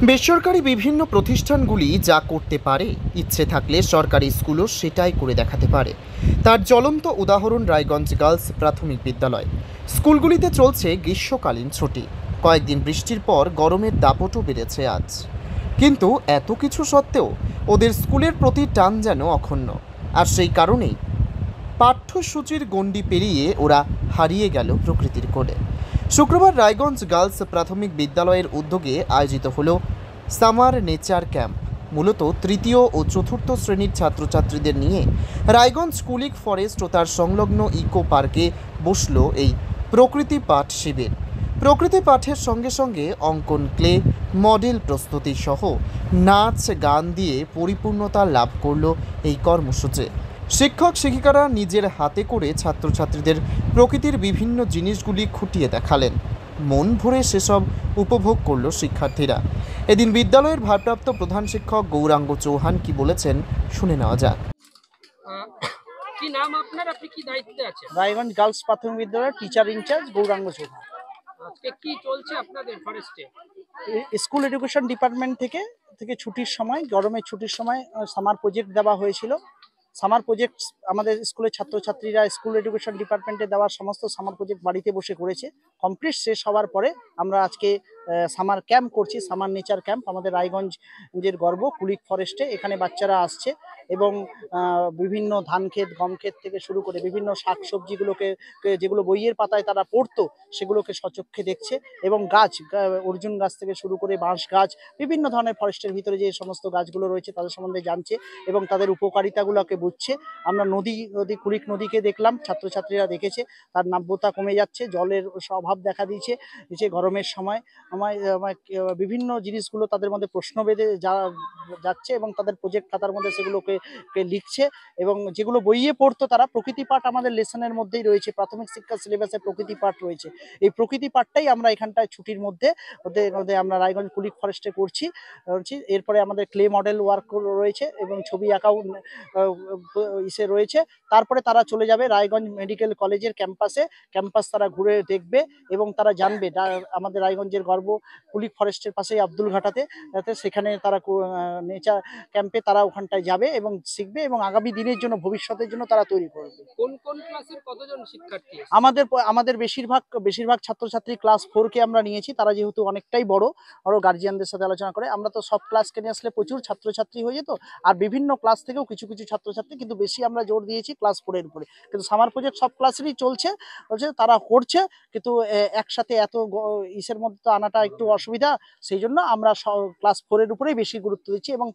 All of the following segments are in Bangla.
বেসরকারি বিভিন্ন প্রতিষ্ঠানগুলি যা করতে পারে, ইচ্ছে থাকলে সরকারি স্কুলও সেটাই করে দেখাতে পারে। তার জ্বলন্ত উদাহরণ রায়গঞ্জ গার্লস প্রাথমিক বিদ্যালয়। স্কুলগুলিতে চলছে গ্রীষ্মকালীন ছুটি। কয়েকদিন বৃষ্টির পর গরমের দাপটও বেড়েছে আজ। কিন্তু এত কিছু সত্ত্বেও ওদের স্কুলের প্রতি টান যেন অক্ষুণ্ণ। আর সেই কারণেই পাঠ্যসূচির গণ্ডি পেরিয়ে ওরা হারিয়ে গেল প্রকৃতির কোলে। শুক্রবার রায়গঞ্জ গার্লস প্রাথমিক বিদ্যালয়ের উদ্যোগে আয়োজিত হলো সামার নেচার ক্যাম্প। মূলত তৃতীয় ও চতুর্থ শ্রেণীর ছাত্রছাত্রীদের নিয়ে রায়গঞ্জ কুলিক ফরেস্ট ও তার সংলগ্ন ইকো পার্কে বসল এই প্রকৃতি পাঠ শিবির। প্রকৃতি পাঠের সঙ্গে সঙ্গে অঙ্কন, ক্লে মডেল প্রস্তুতি সহ নাচ গান দিয়ে পরিপূর্ণতা লাভ করল এই কর্মসূচি। শিক্ষক শিক্ষিকারা নিজের হাতে করে ছাত্রছাত্রীদের প্রকৃতির বিভিন্ন জিনিসগুলি খুঁটিয়ে দেখালেন। মন ভরে সেসব উপভোগ করল শিক্ষার্থীরা। এদিন বিদ্যালয়ের ভারপ্রাপ্ত প্রধান শিক্ষক গৌরাঙ্গ চৌহান কি বলেছেন শুনে নেওয়া যাক। কি নাম আপনার, আপনি কি দায়িত্বে আছেন? রায়গঞ্জ গার্লস প্রাথমিক বিদ্যালয়ের টিচার ইনচার্জ গৌরাঙ্গ চৌহান। আজকে কি চলছে আপনাদের ফরেস্টে? স্কুল এডুকেশন ডিপার্টমেন্ট থেকে ছুটির সময়, গরমের ছুটির সময় সামার প্রজেক্ট দেওয়া হয়েছিল। সামার প্রজেক্ট আমাদের স্কুলের ছাত্রছাত্রীরা স্কুল এডুকেশন ডিপার্টমেন্টে দেওয়ার সমস্ত সামার প্রজেক্ট বাড়িতে বসে করেছে। কমপ্লিট শেষ হওয়ার পরে আমরা আজকে সামার ক্যাম্প করছি, সামার নেচার ক্যাম্প। আমাদের রায়গঞ্জের গর্ব কুলিক ফরেস্টে এখানে বাচ্চারা আসছে এবং বিভিন্ন ধান ক্ষেত, গম ক্ষেত থেকে শুরু করে বিভিন্ন শাক সবজিগুলোকে, যেগুলো বইয়ের পাতায় তারা পড়তো, সেগুলোকে সচক্ষে দেখছে এবং গাছ, অর্জুন গাছ থেকে শুরু করে বাঁশ গাছ, বিভিন্ন ধরনের ফরেস্টের ভিতরে যে সমস্ত গাছগুলো রয়েছে তাদের সম্বন্ধে জানছে এবং তাদের উপকারিতাগুলোকে বুঝছে। আমরা কুলিক নদীকে দেখলাম, ছাত্রছাত্রীরা দেখেছে তার নাব্যতা কমে যাচ্ছে, জলের অভাব দেখা দিয়েছে। গরমের সময় বিভিন্ন জিনিসগুলো তাদের মধ্যে প্রশ্ন বেঁধে যাচ্ছে এবং তাদের প্রজেক্ট খাতার মধ্যে সেগুলোকে লিখছে এবং যেগুলো বইয়ে পড়তো তারা। প্রকৃতি পাঠ আমাদের লেসনের মধ্যেই রয়েছে, প্রাথমিক শিক্ষা সিলেবাসে প্রকৃতি পাঠ রয়েছে। এই প্রকৃতি পাঠটাই আমরা এখানটায় ছুটির মধ্যে ওদের আমরা রায়গঞ্জ কুলিক ফরেস্টে করছি। এরপরে আমাদের ক্লে মডেল ওয়ার্ক রয়েছে এবং ছবি আঁকাও ইসে রয়েছে। তারপরে তারা চলে যাবে রায়গঞ্জ মেডিকেল কলেজের ক্যাম্পাস তারা ঘুরে দেখবে এবং তারা জানবে আমাদের রায়গঞ্জের গর্ব কুলিক ফরেস্টের পাশেই আব্দুল ঘাটাতে, সেখানে তারা নেচার ক্যাম্পে তারা ওখানটায় যাবে এবং শিখবে এবং আগামী দিনের জন্য, ভবিষ্যতের জন্য তারা তৈরি করবে। কোন কোন ক্লাসের কতজন শিক্ষার্থী? আমাদের বেশিরভাগ ছাত্রছাত্রী ক্লাস 4 কে আমরা নিয়েছি। তারা যেহেতু অনেকটাই বড়, আরো গার্জিয়ানদের সাথে আলোচনা করে। আমরা তো সব ক্লাসকে নিয়ে আসলে প্রচুর ছাত্রছাত্রী হয়ে যেত, আর বিভিন্ন ক্লাস থেকেও কিছু কিছু ছাত্রছাত্রী, কিন্তু বেশি আমরা জোর দিয়েছি ক্লাস 4 এর উপরে। কিন্তু সামার প্রজেক্ট সব ক্লাসেরই চলছে, তারা করছে, কিন্তু একসাথে এত ইসের মধ্যে তো আনাটা একটু অসুবিধা। সেই জন্য আমরা ক্লাস 4 এর উপরেই বেশি গুরুত্ব দিচ্ছি এবং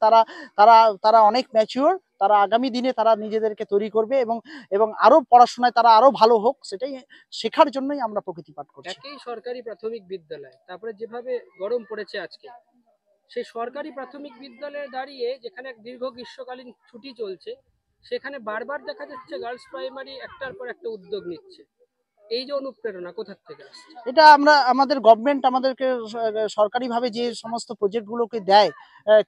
তারা অনেক ম্যাচিওর। তারা আগামী দিনে তারা নিজেদেরকে তৈরি করবে এবং আরো পড়াশোনায় তারা আরো ভালো হোক, সেটাই শেখার জন্যই আমরা প্রকৃতি পাঠ করছি। একই সরকারি প্রাথমিক বিদ্যালয়, তারপরে যেভাবে গরম পড়েছে আজকে, সেই সরকারি প্রাথমিক বিদ্যালয়ে দাঁড়িয়ে যেখানে এক দীর্ঘ গ্রীষ্মকালীন ছুটি চলছে, সেখানে বারবার দেখা যাচ্ছে গার্লস প্রাইমারি একটার পর একটা উদ্যোগ নিচ্ছে। এই যে অনুপ্রেরণা কোথা থেকে আসছে? এটা আমাদের গভর্নমেন্ট আমাদেরকে সরকারিভাবে যে সমস্ত প্রজেক্টগুলোকে দেয়,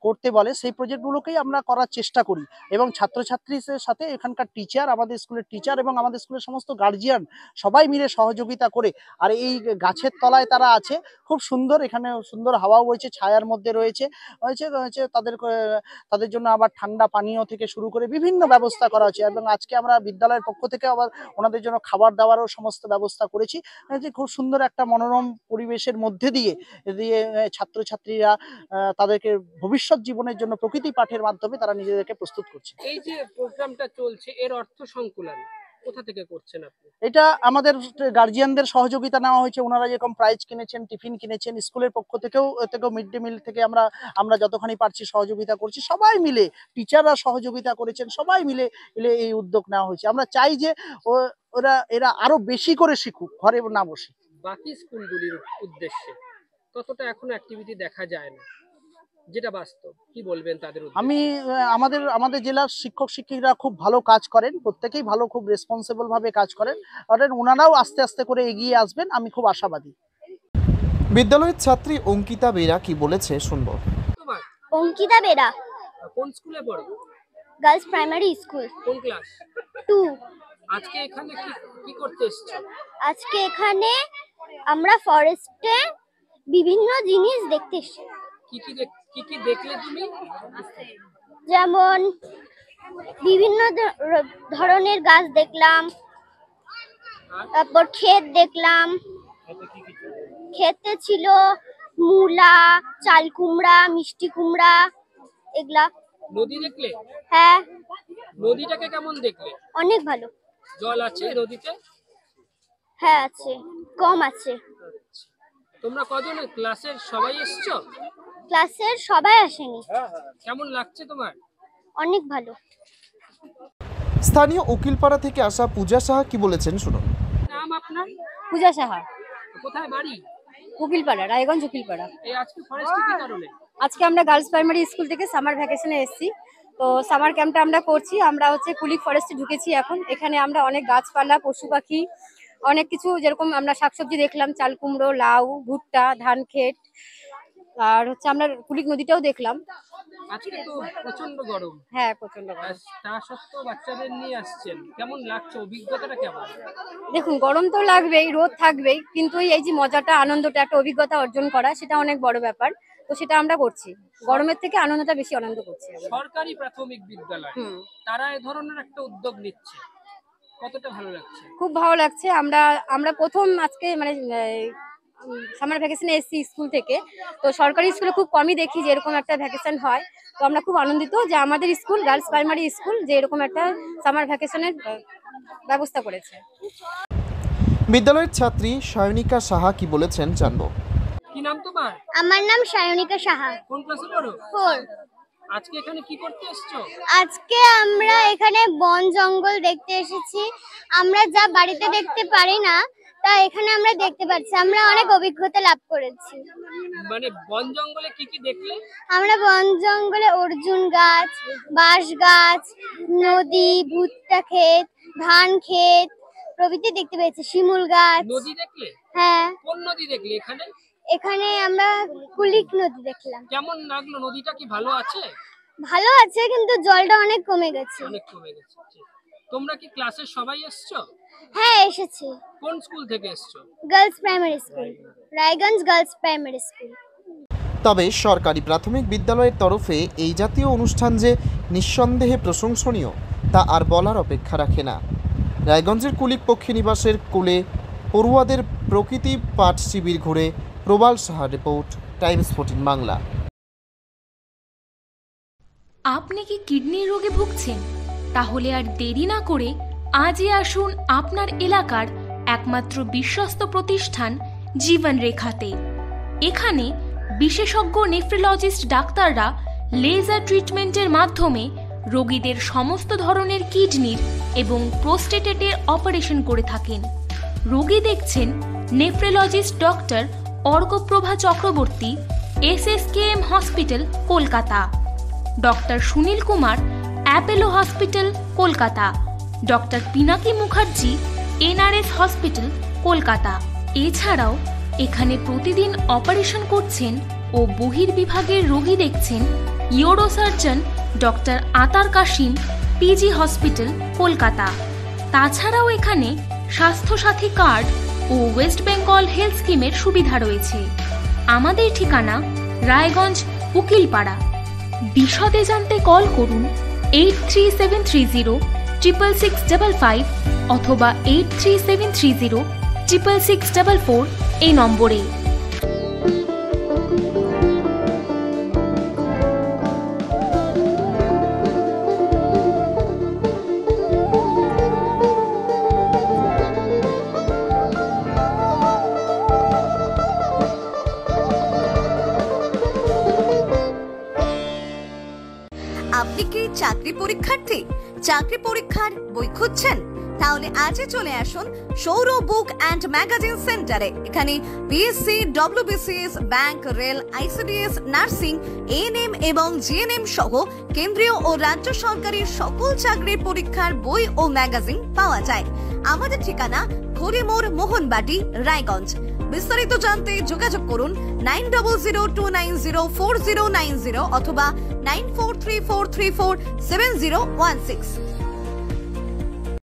করতে বলে, সেই প্রজেক্টগুলোকেই আমরা করার চেষ্টা করি এবং ছাত্রছাত্রীদের সাথে এখানকার টিচার, আমাদের স্কুলের টিচার এবং আমাদের স্কুলের সমস্ত গার্জিয়ান সবাই মিলে সহযোগিতা করে। আর এই গাছের তলায় তারা আছে, খুব সুন্দর, এখানে সুন্দর হাওয়াও বইছে, ছায়ার মধ্যে রয়েছে তাদের জন্য আবার ঠান্ডা পানীয় থেকে শুরু করে বিভিন্ন ব্যবস্থা করা হচ্ছে এবং আজকে আমরা বিদ্যালয়ের পক্ষ থেকে আবার ওনাদের জন্য খাবার দাবারও সমস্ত ব্যবস্থা করেছি। যে খুব সুন্দর একটা মনোরম পরিবেশের মধ্যে দিয়ে ছাত্রছাত্রীরা তাদেরকে ভবিষ্যৎ জীবনের জন্য প্রকৃতি পাঠের মাধ্যমে তারা নিজেদেরকে প্রস্তুত করছে। এই যে প্রোগ্রামটা চলছে, এর অর্থ সংকুলন কোথা থেকে করছেন আপনি? এটা আমাদের গার্জিয়ানদের সহযোগিতা নেওয়া হয়েছে। ওনারা যেরকম প্রাইজ কিনেছেন, টিফিন কিনেছেন, স্কুলের পক্ষ থেকেও মিড ডে মিল থেকে আমরা যতখানি পারছি সহযোগিতা করছি। সবাই মিলে, টিচাররা সহযোগিতা করেছেন, সবাই মিলে এই উদ্যোগ নেওয়া হয়েছে। আমরা চাই যে এরা আরো বেশি করে শিখুক, ঘরে না বসে। বাকি স্কুলগুলির উদ্দেশ্যে ততটা এখনো অ্যাক্টিভিটি দেখা যায় না, যেটা বাস্তব, কি বলবেন তাদের উদ্দেশ্যে? আমাদের জেলার শিক্ষক শিক্ষিকারা খুব ভালো কাজ করেন, প্রত্যেকেই ভালো, খুব রেসপন্সিবল ভাবে কাজ করেন। ওনারাও আস্তে আস্তে করে এগিয়ে আসবেন, আমি খুব আশাবাদী। বিদ্যালয়ের ছাত্রী অঙ্কিতা বেরা কি বলেছে শুনবো। অঙ্কিতা বেরা। কোন স্কুলে পড়ো? Girls primary school. কোন ক্লাস? 2। আজকে এখানে কি করতে এসেছো? আজকে এখানে আমরা ফরেস্টে বিভিন্ন জিনিস দেখতে এসেছি। কি কি দেখলে তুমি? যেমন বিভিন্ন ধরনের গাছ দেখলাম, তারপর ক্ষেত দেখলাম। ক্ষেতে ছিল মূলা, চাল কুমড়া, মিষ্টি কুমড়া, এগুলা। নদী দেখলে? হ্যাঁ, নদীটাকে কেমন দেখলে? অনেক ভালো। জল আছে নদীতে? হ্যাঁ আছে, কম আছে। তোমরা কজন ক্লাসের সবাই এসছো? ক্লাসের সবাই আসেনি। কেমন লাগছে তোমার? অনেক ভালো। স্থানীয় উকিলপাড়া থেকে আসা পূজা সাহা কি বলেছেন শুনুন। নাম আপনার? পূজা সাহা, কোথায় বাড়ি? উকিলপাড়া, রায়গঞ্জ উকিলপাড়া। এই আজকে ফরেস্টে কি কারণে? আজকে আমরা গার্লস প্রাইমারি স্কুল থেকে সামার ভ্যাকেশনে এসেছি। তো সামার ক্যাম্পটা আমরা করছি। আমরা কুলিক ফরেস্টে ঢুকেছি এখন। এখানে আমরা অনেক গাছপালা, পশু পাখি, অনেক কিছু, যেরকম আমরা শাকসবজি দেখলাম, চাল কুমড়ো, লাউ, ভুট্টা, ধান ক্ষেত, আর আমরা কুলিক নদীটাও দেখলাম। আজকে তো প্রচন্ড গরম। হ্যাঁ, প্রচন্ড গরম। তা সত্ত্বেও বাচ্চাদের নিয়ে আসছেন, কেমন লাগছে? অভিজ্ঞতাটা কেমন? দেখুন, গরম তো লাগবেই, রোদ থাকবেই, কিন্তু এই যে মজাটা, আনন্দটা, একটা অভিজ্ঞতা অর্জন করা, সেটা অনেক বড় ব্যাপার। তো সেটা আমরা করছি। গরমের থেকে আনন্দটা বেশি আনন্দ করছি। সরকারি প্রাথমিক বিদ্যালয় তারা এই ধরনের একটা উদ্যোগ নিচ্ছে, কতটা ভালো লাগছে? খুব ভালো লাগছে। আমরা প্রথম আজকে সামার ভ্যাকেশনে এসেছি স্কুল থেকে। তো সরকারি স্কুলে খুব কমই দেখি যে এরকম একটা ভ্যাকেশন হয়। তো আমরা খুব আনন্দিত যে আমাদের স্কুল, গার্লস প্রাইমারি স্কুল, যে এরকম একটা সামার ভ্যাকেশনের ব্যবস্থা করেছে। বিদ্যালয়ের ছাত্রী সায়নিকা সাহা কি বলেছেন জানবো। কি নাম তোমার? আমার নাম সায়নিকা সাহা, কোন ক্লাসে পড়ো? 4। আজকে এখানে কি করতে এসছো? আজকে আমরা এখানে বন জঙ্গল দেখতে এসেছি। আমরা যা বাড়িতে দেখতে পারি না, তা এখানে আমরা দেখতে পাচ্ছি। আমরা অনেক অভিজ্ঞতা লাভ করেছি। মানে বন জঙ্গলে কি কি দেখলে? আমরা বন জঙ্গলে অর্জুন গাছ, বাঁশ গাছ, নদী, ভুট্টা ক্ষেত, ধান ক্ষেত প্রভৃতি দেখতে পেয়েছি। শিমুল গাছ। নদী দেখলে? হ্যাঁ, কোন নদী দেখলে এখানে? এখানে আমরা কুলিক নদী দেখলাম। কেমন লাগলো? নদীটা কি ভালো আছে? ভালো আছে, কিন্তু জলটা অনেক কমে গেছে। অনেক কমে গেছে। তোমরা কি ক্লাসের সবাই এসছো? হ্যাঁ, এসেছি। কোন স্কুল থেকে এসছো? Girls primary school, Raiganj girls primary school. তবে সরকারি প্রাথমিক বিদ্যালয়ের তরফে এই জাতীয় অনুষ্ঠান যে নিঃসন্দেহে প্রশংসনীয় তা আর বলার অপেক্ষা রাখে না। রায়গঞ্জের কুলিক পক্ষী নিবাসের কোলে পড়ুয়াদের প্রকৃতি পাঠ শিবির ঘুরে প্রবাল সাহা রিপোর্ট, টাইমস 14 বাংলা। আপনি কি কিডনি রোগে ভুগছেন? তাহলে আর দেরি না করে আজই আসুন আপনার এলাকার একমাত্র বিশ্বস্ত প্রতিষ্ঠান জীবন রেখাতে। এখানে বিশেষজ্ঞ নেফ্রোলজিস্ট ডাক্তাররা লেজার ট্রিটমেন্টের মাধ্যমে রোগীদের সমস্ত ধরনের কিডনির এবং প্রোস্টেটের অপারেশন করে থাকেন। রোগী দেখছেন nephrologist doctor Arkaprava Chakraborty, SSKM hospital, Kolkata. Doctor Sunil Kumar, Apollo hospital, Kolkata. Doctor Pinaki Mukherjee, NRS hospital, Kolkata. এছাড়াও এখানে প্রতিদিন অপারেশন করছেন ও বহির্বিভাগের রোগী দেখছেন ইউরোসার্জন ডক্টর আতার কাশিম, PG হসপিটাল, কলকাতা। তাছাড়াও এখানে স্বাস্থ্যসাথী কার্ড ও ওয়েস্ট বেঙ্গল হেলথ স্কিমের সুবিধা রয়েছে। আমাদের ঠিকানা রায়গঞ্জ উকিলপাড়া। বিশদে জানতে কল করুন 8373066655 অথবা 8373066644 এই নম্বরে। আপনি কি চাকরি পরীক্ষার্থী? চাকরি পরীক্ষার বই খুঁজছেন? তাহলে আজই চলে আসুন সৌর বুক অ্যান্ড ম্যাগাজিন সেন্টারে। এখানে BSc, WBCS, bank, rail, ICDS, nursing, ANM এবং GNM সহ কেন্দ্রীয় ও রাজ্য সরকারের সকল চাকরির পরীক্ষার বই ও ম্যাগাজিন পাওয়া যায়। আমাদের ঠিকানা হরিমোড়, মোহনবাটি, রায়গঞ্জ। বিস্তারিত জানতে যোগাযোগ করুন 9002904090 অথবা 9434347016।